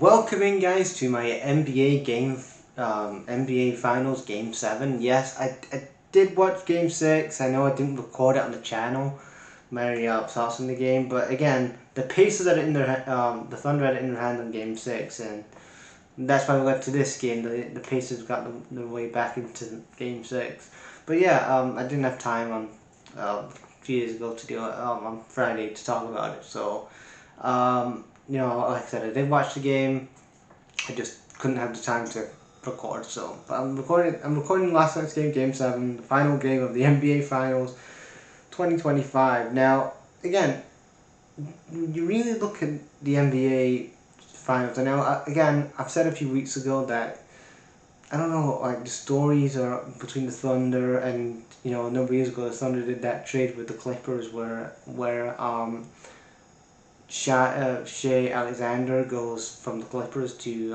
Welcoming guys to my NBA Finals Game 7. Yes, I did watch Game 6. I know I didn't record it on the channel. Very thoughts on the game, but again, the Pacers had it in their the Thunder had it in their hand on Game 6, and that's why we led to this game. The Pacers got their way back into Game 6. But yeah, I didn't have time on a few years ago to do it on Friday to talk about it. So, like I said, I did watch the game. I just couldn't have the time to record. So, but I'm recording. I'm recording last night's game, Game 7, the final game of the NBA Finals, 2025. Now, again, you really look at the NBA Finals. I know. Again, I've said a few weeks ago that I don't know, like the stories are between the Thunder and a number of years ago the Thunder did that trade with the Clippers where Shea Alexander goes from the Clippers to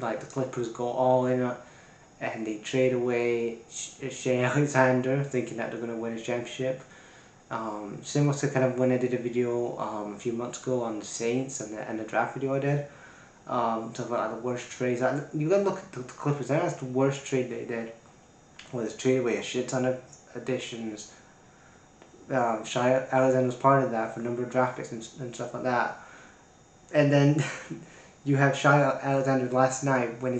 like the Clippers go all in it and they trade away Shea Alexander thinking that they're going to win a championship. Similar to kind of when I did a video a few months ago on the Saints and the draft video I did. Talk about like, the worst trades. You gotta look at the Clippers. That's the worst trade they did. Where they traded away a shit ton of additions. Shai Alexander was part of that for a number of draft picks and stuff like that. And then you have Shai Alexander last night win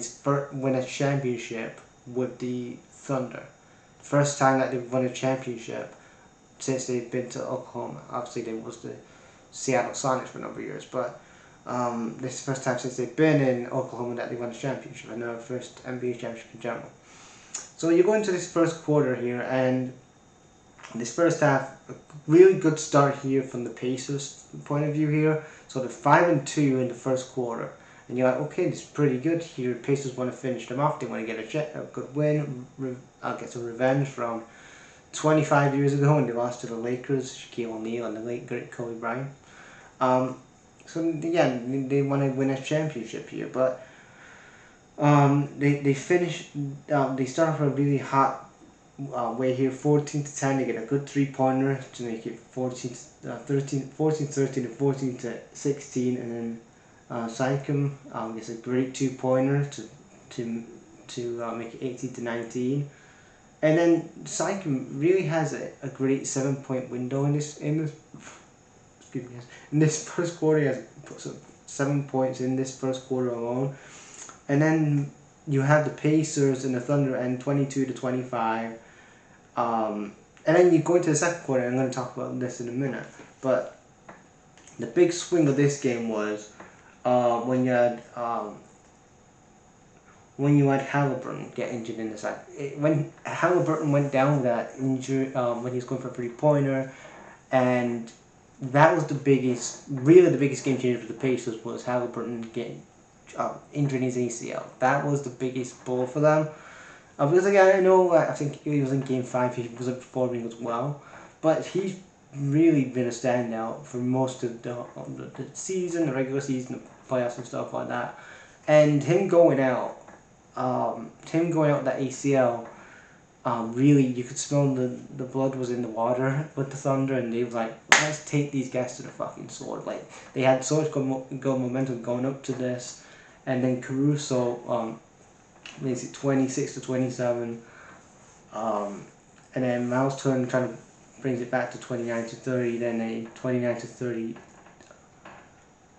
a championship with the Thunder. First time that they've won a championship since they've been to Oklahoma. Obviously, they was the Seattle Sonics for a number of years, but this is the first time since they've been in Oklahoma that they won a championship, and their first NBA championship in general. So you go into this first quarter here, and this first half, a really good start here from the Pacers' point of view here. So they're 5-2 in the first quarter, and you're like, okay, this is pretty good here. Pacers want to finish them off. They want to get a good win, get some revenge from 25 years ago when they lost to the Lakers, Shaquille O'Neal and the late great Kobe Bryant. So yeah, they want to win a championship here, but they finish. They start off a really hot way here, 14-10. They get a good 3-pointer to make it 14-13 to 14-16, and then Sycam gets a great 2-pointer to make it 18-19. And then Sycam really has a great 7-point window in this excuse me, in this first quarter. He has put 7 points in this first quarter alone. And then you have the Pacers and the Thunder end 22-25. And then you go into the second quarter, and I'm going to talk about this in a minute. But the big swing of this game was when you had Halliburton get injured in the second. When Halliburton went down with that injury, when he was going for a 3-pointer, and that was really the biggest game changer for the Pacers was Halliburton getting injured his ACL. That was the biggest blow for them. Because again, I know, I think he was in Game 5, he wasn't performing as well, but he's really been a standout for most of the season, the regular season, the playoffs and stuff like that. And him going out with that ACL, really, you could smell the blood was in the water with the Thunder, and they was like, let's take these guys to the fucking sword. Like, they had so much good momentum going up to this, and then Caruso makes it 26-27, and then Miles Turner trying to brings it back to 29-30, then a 29-30,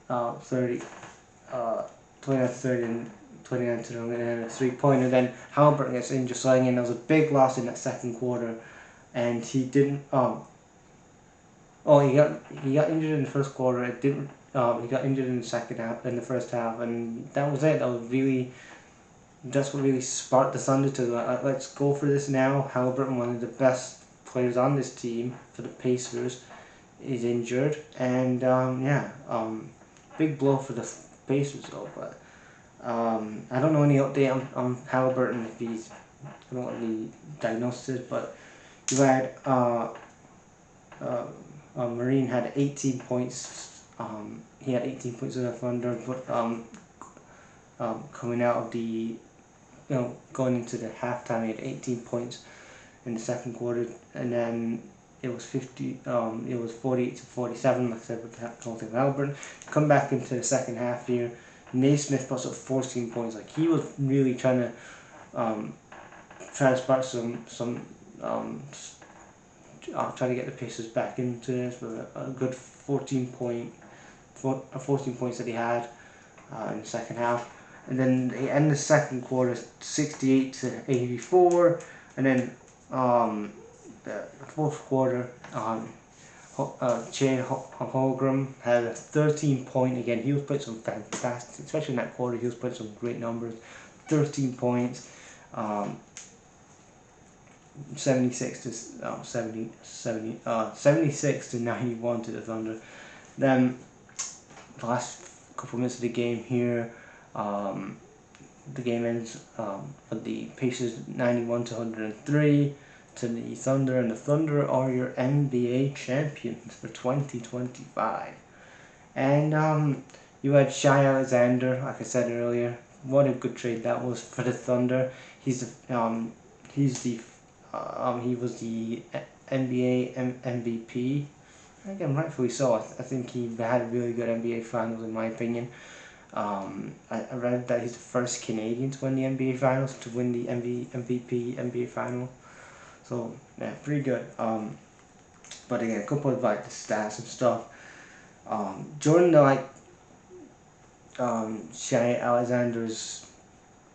29-30, and 29-30, and then a 3-pointer. Then Halliburton gets injured, so again, there was a big loss in that second quarter, and he didn't. He got injured in the first quarter. It didn't. He got injured in the second half, in the first half, and that was it. That's what really sparked the Thunder to let's go for this now. Halliburton, one of the best players on this team for the Pacers, is injured, and big blow for the Pacers though. But I don't know any update on Halliburton if I don't know what the diagnosis is, but you had Marine had 18 points. He had 18 points in the Thunder, but coming out of the going into the halftime, he had 18 points in the second quarter, and then it was 48-47, like I said, with the whole thing with Halliburton. Come back into the second half here, Naismith puts up 14 points. Like, he was really trying to try to spark trying to get the Pacers back into this with a good 14 points that he had in the second half. And then they end the second quarter 68-84, and then the fourth quarter, Chet Holmgren had a 13 point. Again, he was putting some fantastic, especially in that quarter, he was putting some great numbers. 13 points, 76 to 91 to the Thunder. Then the last couple minutes of the game here, the game ends with the Pacers 91-103 to the Thunder, and the Thunder are your NBA champions for 2025. And you had Shai Alexander, like I said earlier. What a good trade that was for the Thunder. He was the NBA MVP. Again, rightfully so. I think he had a really good NBA Finals, in my opinion. I read that he's the first Canadian to win the NBA Finals, to win the MVP NBA Final. So yeah, pretty good. But again, a couple of like the stats and stuff. During the Shai Alexander's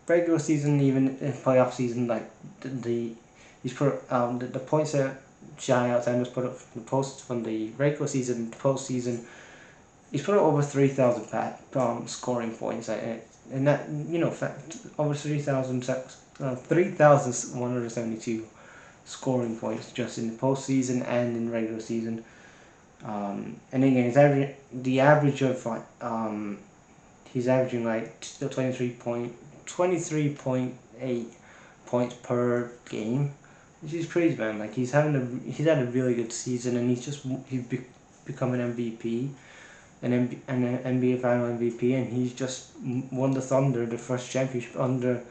regular season, even in playoff season, like he's put the points that Shai Alexander's put up from the regular season to postseason, he's put up over 3,000 scoring points, and that, you know, over 3,172 scoring points just in the postseason and in regular season. And again, he's averaging like 23.8 points per game, which is crazy, man. Like, he's had a really good season, and he's become an MVP, an NBA Final MVP, and he's just won the Thunder the first championship under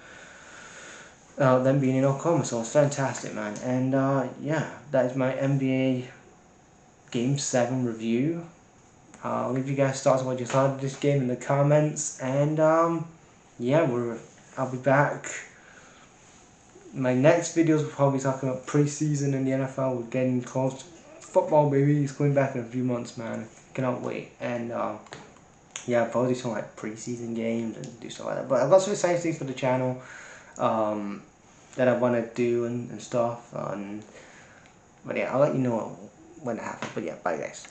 them being in Oklahoma. So it's fantastic, man. And yeah, that is my NBA Game 7 review. I'll leave you guys thoughts on what you thought of this game in the comments, and yeah, I'll be back. My next videos will probably be talking about preseason in the NFL. We're getting close to football, baby. It's going back in a few months, man. Cannot wait. And yeah, I'll probably do some like preseason games and do stuff like that. But I've got some exciting things for the channel that I want to do and stuff. But yeah, I'll let you know when it happens. But yeah, bye guys.